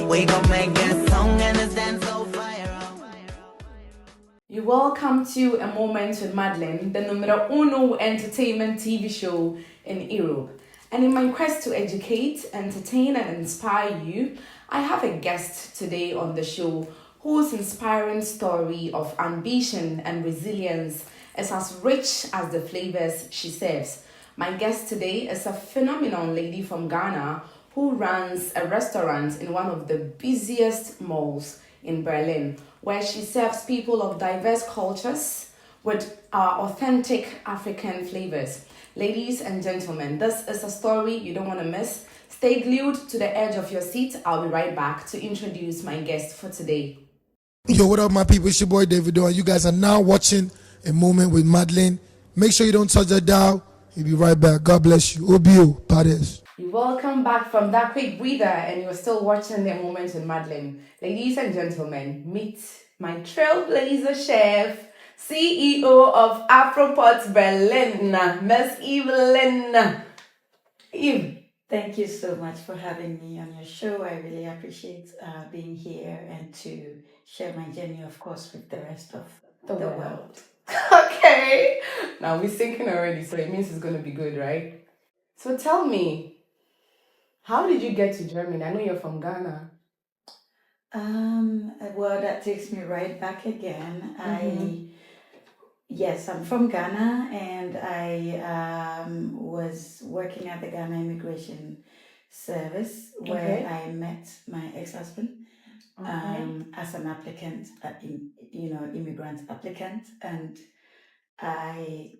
We gon' make that song and it's dance so fire. You're welcome to A Moment with Madlyn, the numero uno entertainment TV show in Europe. And in my quest to educate, entertain, and inspire you, I have a guest today on the show whose inspiring story of ambition and resilience is as rich as the flavors she serves. My guest today is a phenomenal lady from Ghana who runs a restaurant in one of the busiest malls in Berlin, where she serves people of diverse cultures with authentic African flavors. Ladies and gentlemen, this is a story you don't want to miss. Stay glued to the edge of your seat. I'll be right back to introduce my guest for today. Yo, what up, my people? It's your boy Davido, and you guys are now watching A Moment with Madlyn. Make sure you don't touch that dial. He'll be right back. God bless you. OBO, Paris. Welcome back from that quick breather, and you're still watching The Moment with Madlyn. Ladies and gentlemen, meet my trailblazer chef, CEO of Afropot Berlin, Miss Evelyn. Eve. Thank you so much for having me on your show. I really appreciate being here and to share my journey, of course, with the rest of the world. Okay. Now we're syncing already, so it means it's going to be good, right? So tell me, how did you get to Germany? I know you're from Ghana. Well, that takes me right back again. Yes, I'm from Ghana, and I was working at the Ghana Immigration Service where I met my ex-husband as an applicant, immigrant applicant, and I,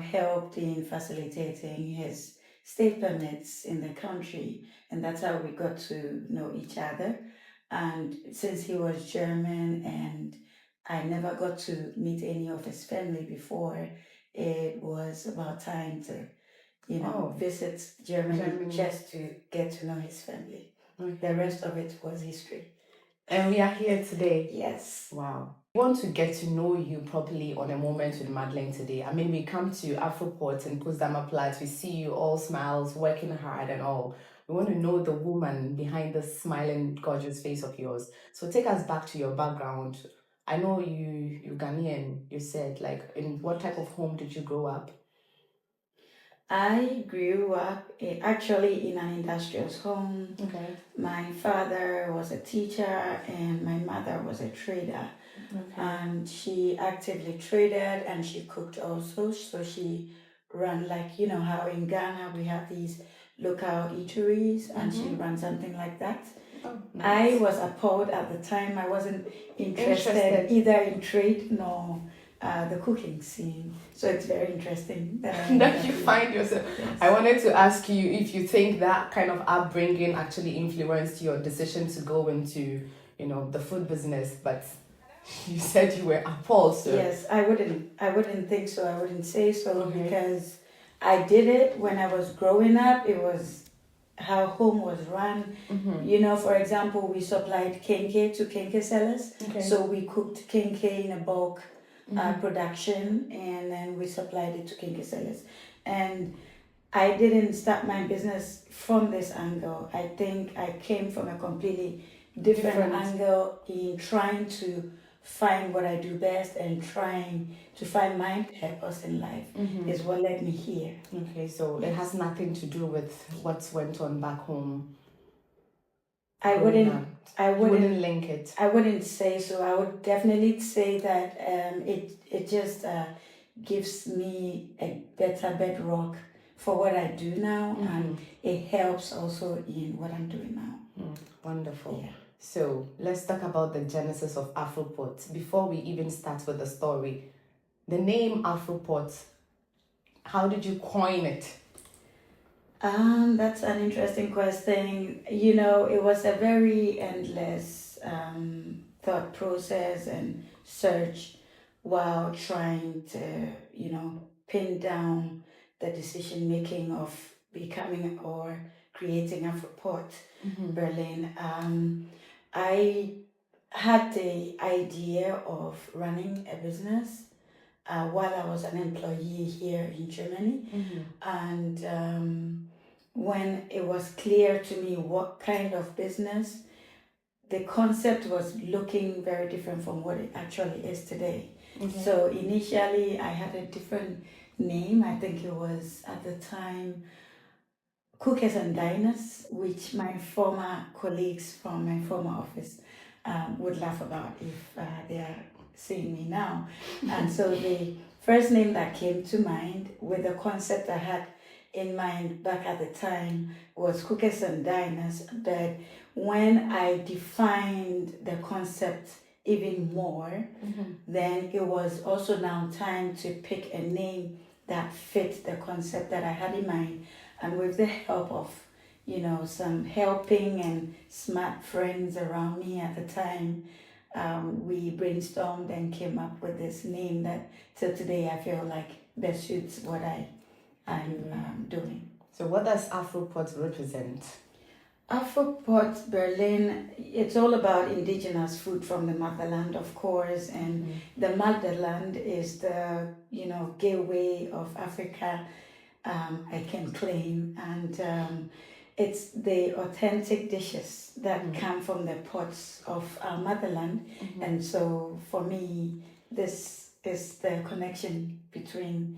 helped in facilitating his stay permits in the country, and that's how we got to know each other. And since he was German and I never got to meet any of his family before, it was about time to, visit Germany just to get to know his family. Okay. The rest of it was history. And we are here today. Yes. Wow. We want to get to know you properly on A Moment with Madlyn today. I mean, we come to Afropot and Potsdamer Platz, we see you all smiles, working hard and all. We want to know the woman behind the smiling, gorgeous face of yours. So take us back to your background. I know you're Ghanaian, you said. Like, in what type of home did you grow up? I grew up actually in an industrial's home. Okay. My father was a teacher and my mother was a trader. Okay. And she actively traded and she cooked also. So she ran how in Ghana we have these local eateries, and she ran something like that. Oh, nice. I was appalled at the time. I wasn't interested either in trade nor the cooking scene. So it's very interesting that you find yourself. Yes. I wanted to ask you if you think that kind of upbringing actually influenced your decision to go into, the food business, but you said you were appalled. So. Yes, I wouldn't think so. I wouldn't say so because I did it when I was growing up. It was how home was run. For example, we supplied kenke to kenke sellers. Okay. So we cooked kenke in a bulk production, and then we supplied it to kenke sellers. And I didn't start my business from this angle. I think I came from a completely different angle in trying to find what I do best and trying to find my purpose in life is what led me here. Okay, so it has nothing to do with what went on back home. I wouldn't link it. I wouldn't say so. I would definitely say that it just gives me a better bedrock for what I do now, and it helps also in what I'm doing now. Wonderful. Yeah. So let's talk about the genesis of Afropot. Before we even start with the story, the name Afropot, how did you coin it? That's an interesting question. It was a very endless thought process and search while trying to, pin down the decision making of becoming or creating Afropot Berlin. I had the idea of running a business while I was an employee here in Germany. And when it was clear to me what kind of business the concept was looking very different from what it actually is today. Okay. So initially, I had a different name. I think it was at the time Cookers and Diners, which my former colleagues from my former office would laugh about if they are seeing me now. And so the first name that came to mind with the concept I had in mind back at the time was Cookers and Diners. But when I defined the concept even more, then it was also now time to pick a name that fit the concept that I had in mind. And with the help of, some helping and smart friends around me at the time, we brainstormed and came up with this name that till today I feel like best suits what I'm doing. So what does Afropot represent? Afropot Berlin, it's all about indigenous food from the motherland, of course, and the motherland is the, gateway of Africa, I can claim, and it's the authentic dishes that come from the pots of our motherland, and so for me, this is the connection between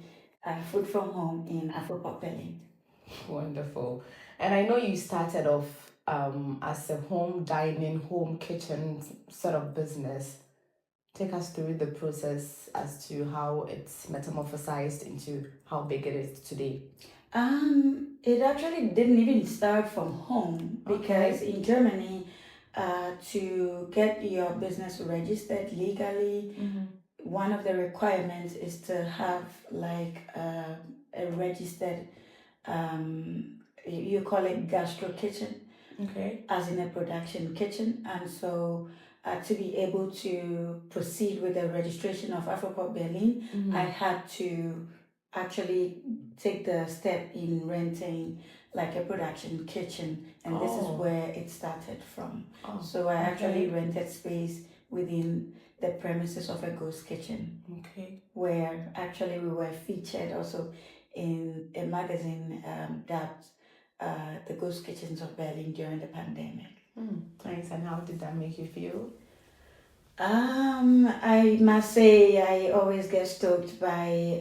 food from home in Afropot Berlin. Wonderful. And I know you started off as a home dining, home kitchen sort of business. Take us through the process as to how it's metamorphosized into how big it is today. It actually didn't even start from home because in Germany, to get your business registered legally, one of the requirements is to have like a registered, you call it gastro kitchen, as in a production kitchen, and so to be able to proceed with the registration of Afropot Berlin, I had to actually take the step in renting like a production kitchen, and this is where it started from. So I actually rented space within the premises of a ghost kitchen, where actually we were featured also in a magazine dubbed The Ghost Kitchens of Berlin during the pandemic. Nice. And how did that make you feel? I must say I always get stoked by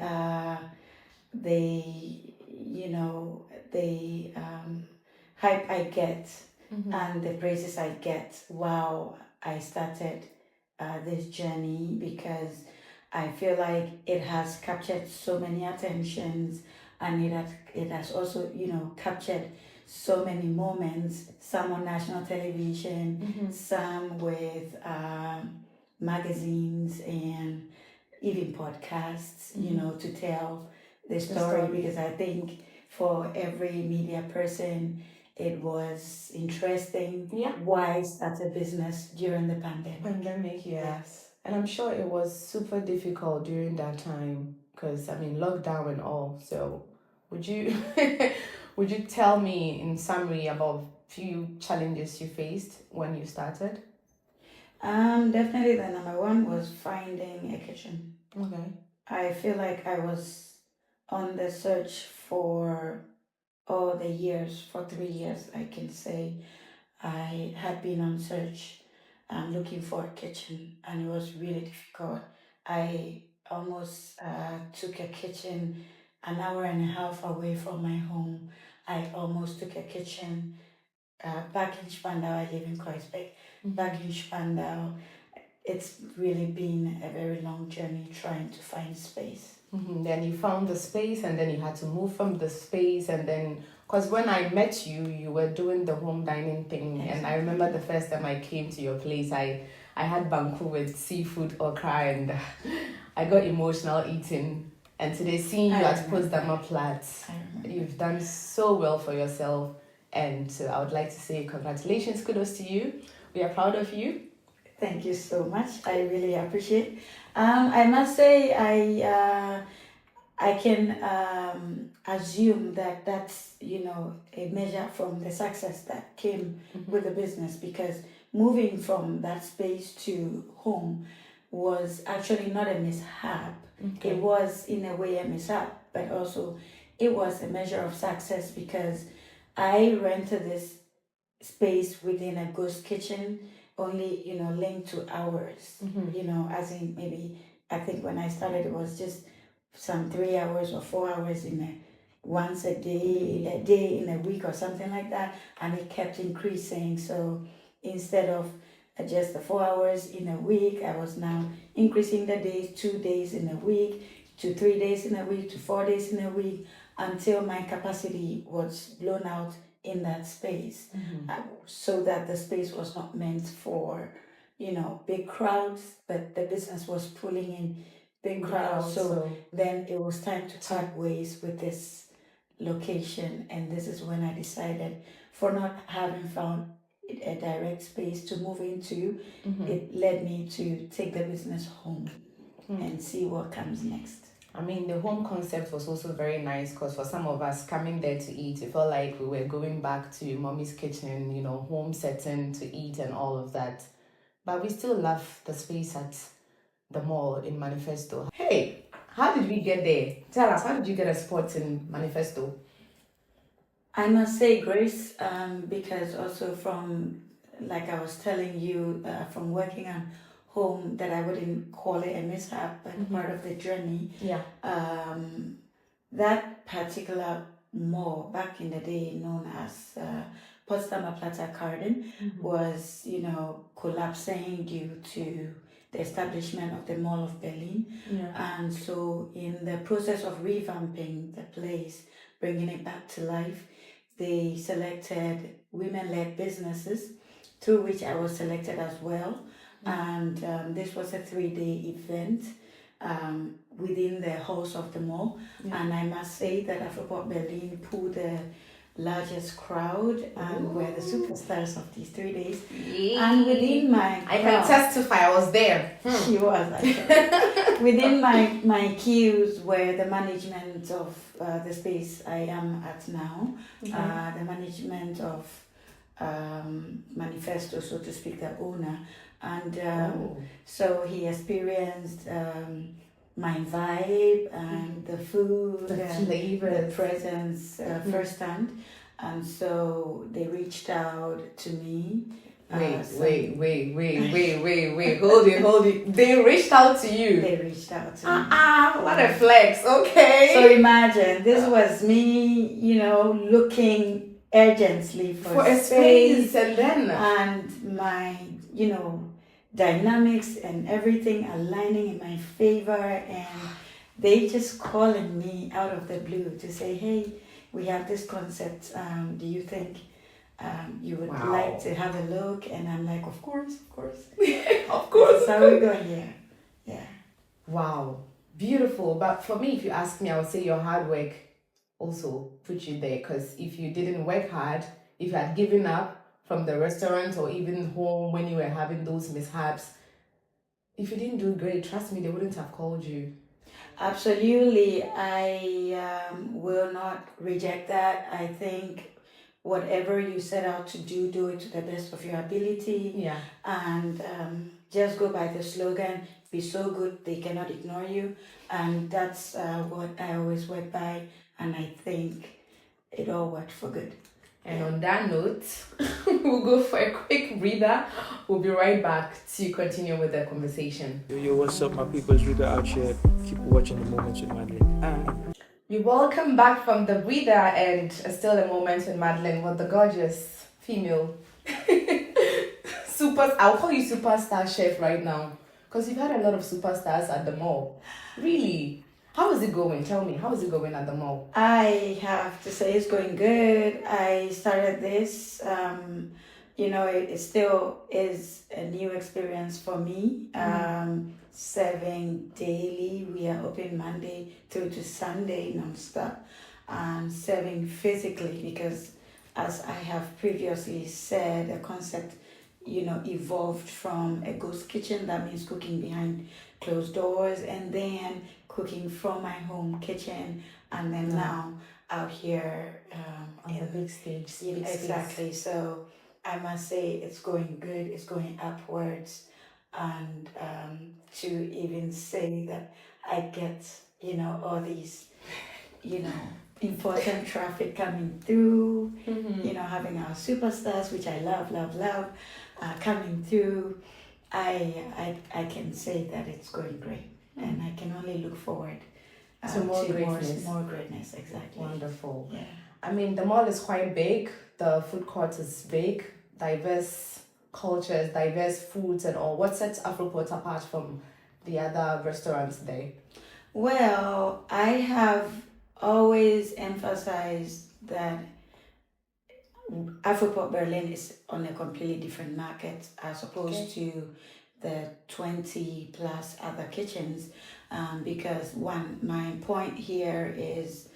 the hype I get and the praises I get while I started this journey, because I feel like it has captured so many attentions, and it has also captured so many moments, some on national television, some with magazines and even podcasts, to tell the story, because I think for every media person, it was interesting why start a business during the pandemic. Yes. And I'm sure it was super difficult during that time because, lockdown and all. So would you would you tell me in summary about few challenges you faced when you started? Definitely the number one was finding a kitchen. I feel like I was on the search for all the years, for 3 years, I can say. I had been on search looking for a kitchen, and it was really difficult. I almost took a kitchen an hour and a half away from my home. I almost took a kitchen back in Spandau. I live in Kreuzberg. Back in Spandau, it's really been a very long journey trying to find space. Then you found the space, and then you had to move from the space, and then because when I met you, you were doing the home dining thing, and I remember the first time I came to your place, I had banku with seafood okra, and I got emotional eating. And today, seeing you at Potsdamer Platz, you've done so well for yourself, and so I would like to say congratulations, kudos to you. We are proud of you. Thank you so much. I really appreciate. I must say I can assume that that's a measure from the success that came with the business, because moving from that space to home was actually not a mishap. It was in a way a mishap, but also it was a measure of success, because I rented this space within a ghost kitchen, only, linked to hours, as in maybe, I think when I started, it was just some 3 hours or 4 hours once a day in a week or something like that. And it kept increasing. So instead of just the 4 hours in a week, I was now increasing the days, 2 days in a week, to 3 days in a week, to 4 days in a week, until my capacity was blown out in that space. So that the space was not meant for, big crowds, but the business was pulling in big crowds. So then it was time to part ways with this location. And this is when I decided, for not having found a direct space to move into, it led me to take the business home and see what comes next. I mean, the home concept was also very nice because for some of us coming there to eat, it felt like we were going back to mommy's kitchen, home setting to eat and all of that. But we still love the space at the mall in Manifesto. Hey, how did we get there? Tell us, how did you get a spot in Manifesto? I must say, Grace, because also from, like I was telling you, from working on home, that I wouldn't call it a mishap, but part of the journey. Yeah. That particular mall, back in the day known as Potsdamer Arcaden, was, collapsing due to the establishment of the Mall of Berlin. Yeah. And so in the process of revamping the place, bringing it back to life, they selected women-led businesses, through which I was selected as well. And this was a 3-day event within the halls of the mall. And I must say that Afropot Berlin pulled the largest crowd and were the superstars of these 3 days. And within my I can testify, I was there. She was, actually. Within my queues were the management of the space I am at now, the management of Manifesto, so to speak, the owner. And so he experienced my vibe and the food, the and flavors, the presence firsthand. And so they reached out to me. Wait. Hold it. They reached out to you. They reached out to me. What a flex. Okay. So imagine, this was me, looking urgently for a space, and then and my, dynamics and everything aligning in my favor, and they just calling me out of the blue to say, hey, we have this concept. Do you think you would like to have a look? And I'm like, of course. of course. So we're going here. Yeah. Wow. Beautiful. But for me, if you ask me, I would say your hard work also put you there, because if you didn't work hard, if you had given up from the restaurant or even home when you were having those mishaps, if you didn't do great, trust me, they wouldn't have called you. Absolutely. I will not reject that. I think whatever you set out to do it to the best of your ability. Yeah. And just go by the slogan, be so good they cannot ignore you. And that's what I always work by. And I think it all worked for good. And on that note, we'll go for a quick breather. We'll be right back to continue with the conversation. Yo, what's up, my people? It's Riga out here. Keep watching the Moments with Madlyn. We welcome back from the breather, and still a moment with Madlyn with the gorgeous female I'll call you superstar chef right now, because you've had a lot of superstars at the mall. Really? How is it going? Tell me, how is it going at the mall? I have to say it's going good. I started this, it still is a new experience for me. Serving daily. We are open Monday through to Sunday non-stop. Serving physically, because as I have previously said, the concept, evolved from a ghost kitchen. That means cooking behind closed doors, and then cooking from my home kitchen, and then now out here on the big stage. Exactly. So I must say it's going good. It's going upwards, and to even say that I get all these important traffic coming through, having our superstars, which I love, coming through. I can say that it's going great, and I can only look forward to more greatness. More greatness, exactly. Wonderful. Yeah. I mean, the mall is quite big. The food court is big. Diverse cultures, diverse foods, and all. What sets Afropot apart from the other restaurants there? Well, I have always emphasized that Afropot Berlin is on a completely different market as opposed to the 20 plus other kitchens, because my point here is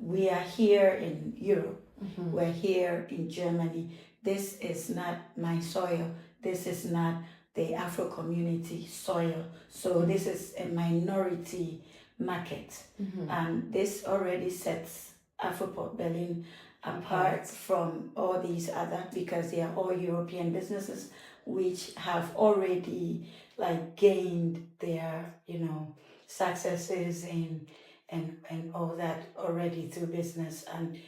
we are here in Europe, we're here in Germany. This is not my soil, this is not the Afro community soil, so this is a minority market, and this already sets Afropot Berlin apart from all these other, because they are all European businesses which have already gained their successes and all that already through business, and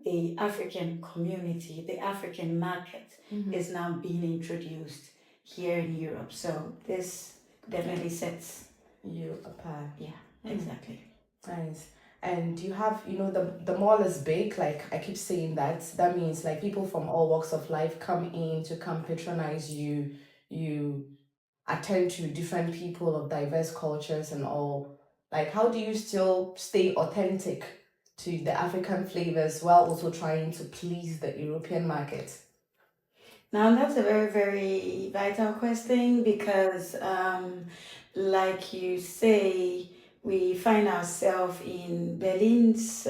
the African community, the African market is now being introduced here in Europe. So this definitely sets you apart. Yeah, exactly. Nice. And you have, the mall is big, I keep saying that. That means people from all walks of life come in to come patronize you. You attend to different people of diverse cultures and all. How do you still stay authentic to the African flavors while also trying to please the European market? Now that's a very, very vital question, because like you say, we find ourselves in Berlin's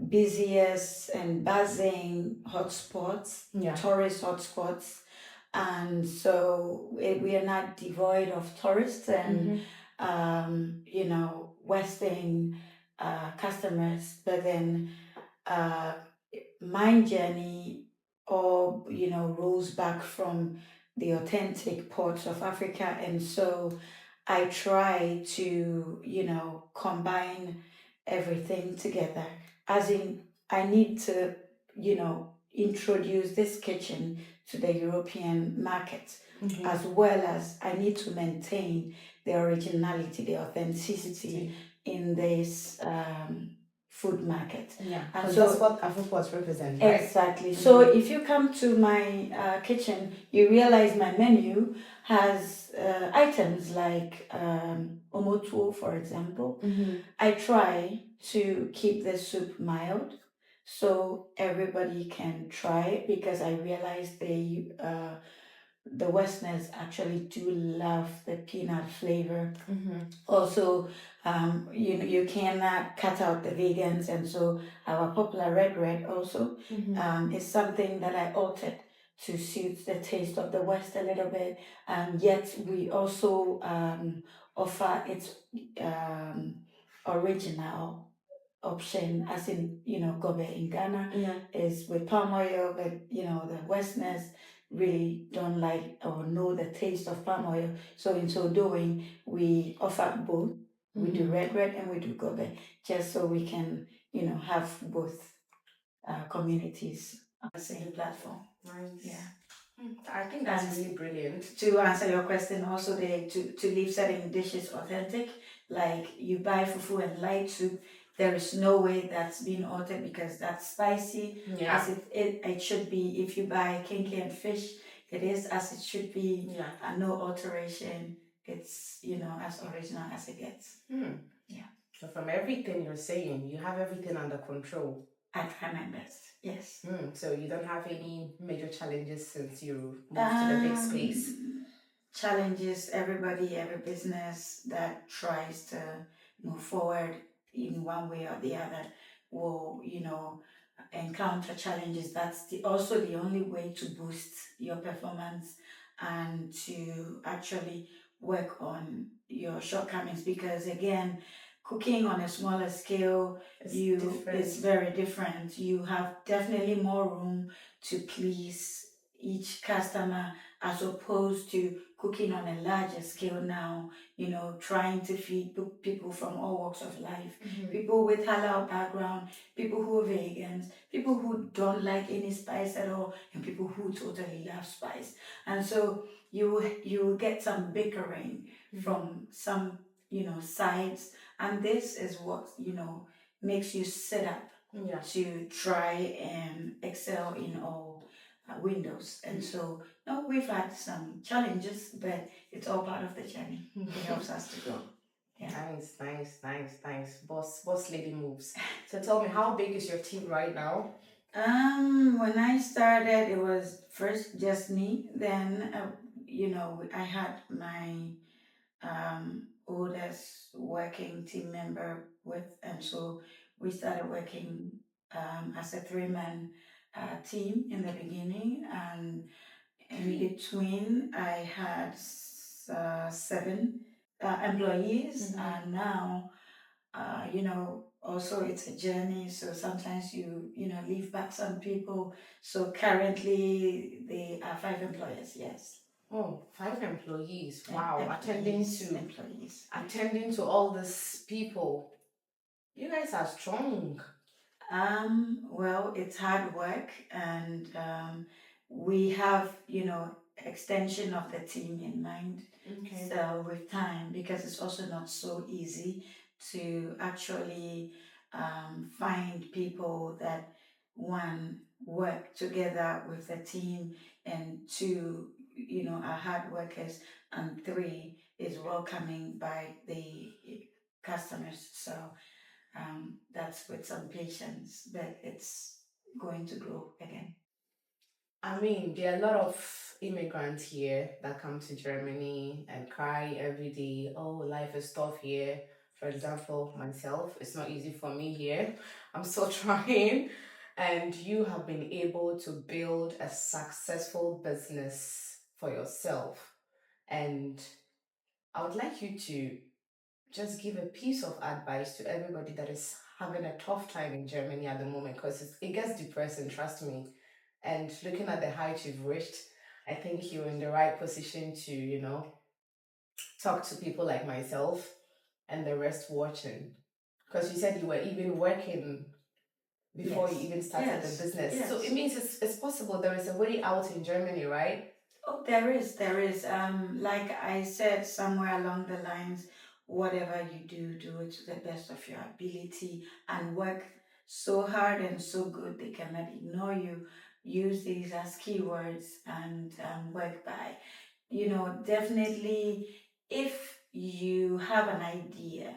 busiest and buzzing hotspots, tourist hotspots, and so we are not devoid of tourists and Western customers, but then my journey rolls back from the authentic ports of Africa, and so I try to combine everything together, as in I need to introduce this kitchen to the European market, as well as I need to maintain the originality, the authenticity in this food market. Yeah, and so that's what Afropot represents, right? Exactly. So if you come to my kitchen, you realize my menu has items like omotuo, for example. I try to keep the soup mild so everybody can try it, because I realize the Westerners actually do love the peanut flavor. Also, you cannot cut out the vegans, and so our popular red also is something that I altered to suit the taste of the West a little bit, and yet we also offer its original option, as in gobe in Ghana is with palm oil, but the Westerners really don't like or know the taste of palm oil, so in so doing we offer both. We do red and we do gobe, just so we can have both communities on the same platform. Nice. Yeah. I think that's really brilliant. To answer your question, also to leave certain dishes authentic, like you buy fufu and light soup, there is no way that's being altered, because that's spicy as it should be. If you buy kinky and fish, it is as it should be, and no alteration. It's as original as it gets. Yeah. So from everything you're saying, you have everything under control. I try my best. Yes. So you don't have any major challenges since you moved to the big space? Challenges, every business that tries to move forward in one way or the other will encounter challenges. That's also the only way to boost your performance and to actually work on your shortcomings, because again, cooking on a smaller scale is very different. You have definitely more room to please each customer as opposed to cooking on a larger scale now, trying to feed people from all walks of life, people with halal background, people who are vegans, people who don't like any spice at all, and people who totally love spice. And so you will get some bickering from some, sides, and this is what, makes you sit up to try and excel in all windows. And so, no, we've had some challenges, but it's all part of the journey. It helps us to grow. Yeah. Nice. Boss lady moves. So tell me, how big is your team right now? When I started, it was first just me. Then, I had my oldest working team member with, and so we started working as a three-man team in the beginning, and in between I had 7 employees, and now also it's a journey, so sometimes you leave back some people, so currently they are 5 employees. Yes. Oh, 5 employees. Wow. Employees. Attending to all these people. You guys are strong. Well, it's hard work, and we have, extension of the team in mind. Okay. So with time, because it's also not so easy to actually find people that, one, work together with the team, and 2, are hard workers, and 3, is welcoming by the customers. So that's with some patience, but it's going to grow again. I mean, there are a lot of immigrants here that come to Germany and cry every day. Oh, life is tough here. For example, myself, it's not easy for me here. I'm still trying. And you have been able to build a successful business for yourself. And I would like you to just give a piece of advice to everybody that is having a tough time in Germany at the moment, because it gets depressing, trust me. And looking at the height you've reached, I think you're in the right position to, talk to people like myself and the rest watching. Because you said you were even working before you even started the business. Yes. So it means it's possible. There is a way out in Germany, right? Oh, there is. Like I said somewhere along the lines, whatever you do it to the best of your ability, and work so hard and so good they cannot ignore you. Use these as keywords, and work by. Definitely, if you have an idea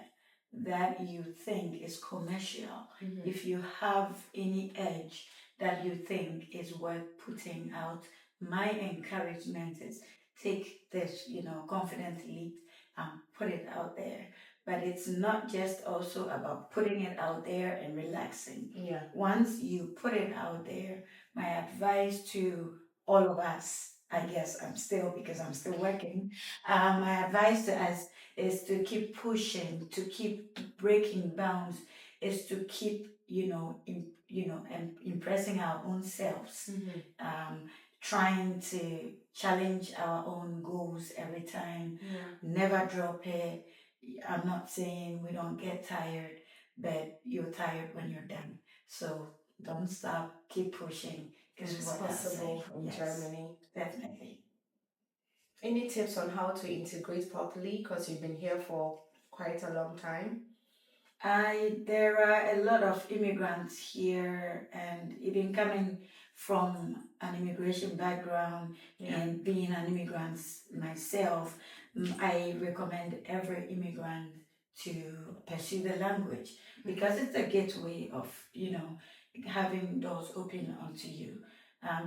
that you think is commercial, if you have any edge that you think is worth putting out, my encouragement is take this, confidently and put it out there. But it's not just also about putting it out there and relaxing. Yeah. Once you put it out there, my advice to all of us, I guess because I'm still working, my advice to us is to keep pushing, to keep breaking bounds, is to keep, impressing our own selves, trying to challenge our own goals every time, never drop it. I'm not saying we don't get tired, but you're tired when you're done. So don't stop, keep pushing. It's possible in Germany. Definitely. Any tips on how to integrate properly? Because you've been here for quite a long time. There are a lot of immigrants here, and even coming from an immigration background and being an immigrant myself, I recommend every immigrant to pursue the language, because it's a gateway of, having doors open onto you.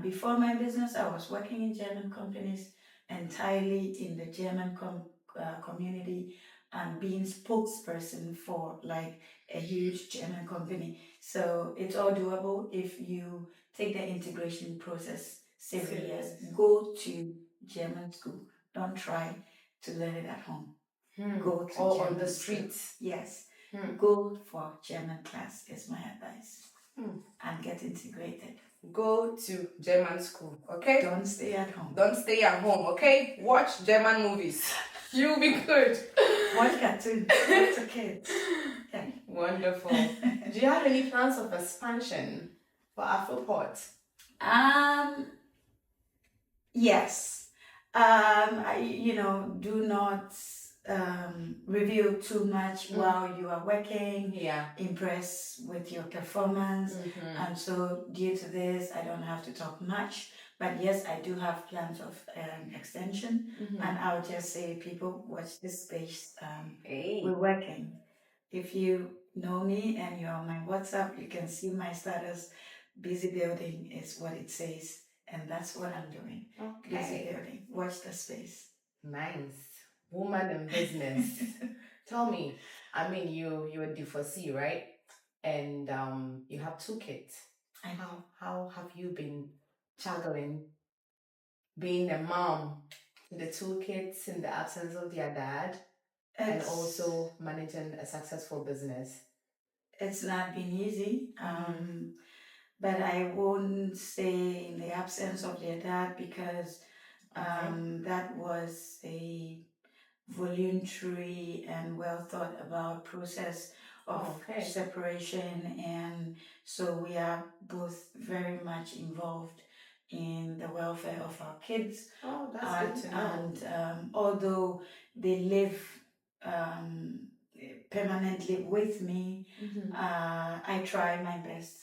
Before my business, I was working in German companies, entirely in the German community, and being spokesperson for like a huge German company. So it's all doable if you take the integration process serious. Go to German school. Don't try to learn it at home. Go to or German on the school. streets. Yes. Go for German class is my advice. And get integrated. go to German school, okay? Don't stay at home. Don't stay at home, okay? Watch German movies. You'll be good. Watch cartoons. Watch the kids. Yeah. Wonderful. Do you have any plans of expansion for Afropot? Yes. Do not reveal too much while you are working. Yeah. Impress with your performance. And so due to this, I don't have to talk much. But yes, I do have plans of extension. And I'll just say, people, watch this space. We're working. If you know me and you're on my WhatsApp, you can see my status. Busy building is what it says. And that's what I'm doing. Okay. Busy building. Watch the space. Nice. Woman in business. Tell me, I mean, you're a divorcee, right? And you have 2 kids. How have you been juggling being a mom to the 2 kids in the absence of their dad, and also managing a successful business? It's not been easy. But I won't say in the absence of their dad, because that was a voluntary and well thought about process of separation, and so we are both very much involved in the welfare of our kids. Oh, that's good to know. And although they live permanently with me, I try my best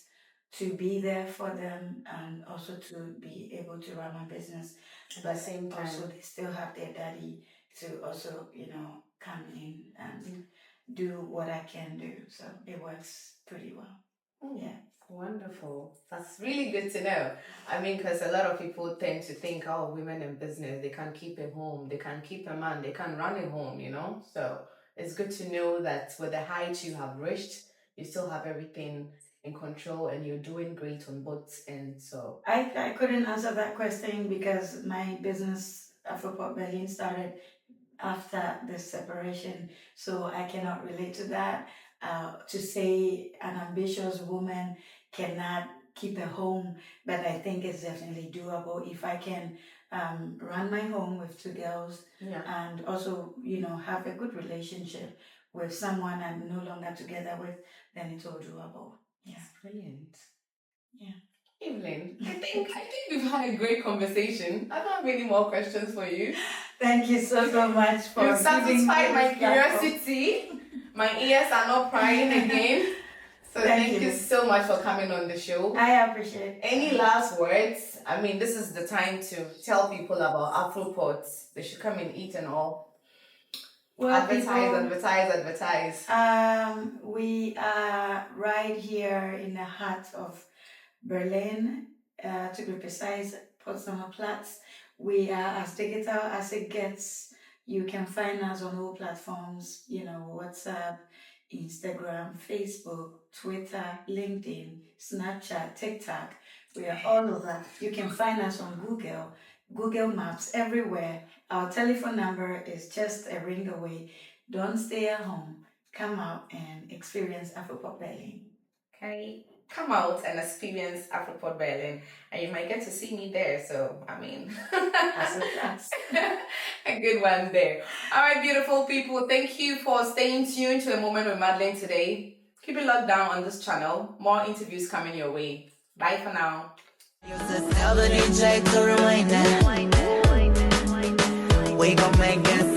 to be there for them and also to be able to run my business. At the same time. Also, they still have their daddy to also, come in and do what I can do. So it works pretty well. Yeah. Wonderful. That's really good to know. I mean, because a lot of people tend to think, oh, women in business, they can't keep a home, they can't keep a man, they can't run a home, So it's good to know that with the height you have reached, you still have everything in control and you're doing great on both ends. So I couldn't answer that question because my business, Afropot Berlin, started after the separation, so I cannot relate to that. To say an ambitious woman cannot keep a home, but I think it's definitely doable if I can run my home with 2 girls, and also have a good relationship with someone I'm no longer together with. Then it's all doable. Yeah, brilliant. Yeah. Evelyn, I think we've had a great conversation. I don't have any more questions for you. Thank you so much for You've satisfied my platform. curiosity. My ears are not prying again. So thank you so much for coming on the show. I appreciate it. Any last words? I mean, this is the time to tell people about Afropot. They should come and eat and all. Well, Advertise. We are right here in the heart of Berlin, to be precise, Potsdamer Platz. We are as digital as it gets. You can find us on all platforms, WhatsApp, Instagram, Facebook, Twitter, LinkedIn, Snapchat, TikTok. We are all over. You can find us on Google Maps, everywhere. Our telephone number is just a ring away. Don't stay at home. Come out and experience Afropot Berlin. Okay. Come out and experience Afropot Berlin, and you might get to see me there. So, I mean, that's a good one there. All right, beautiful people. Thank you for staying tuned to A Moment with Madlyn today. Keep it locked down on this channel. More interviews coming your way. Bye for now. Used to tell the DJ to rewind that. We gon' make it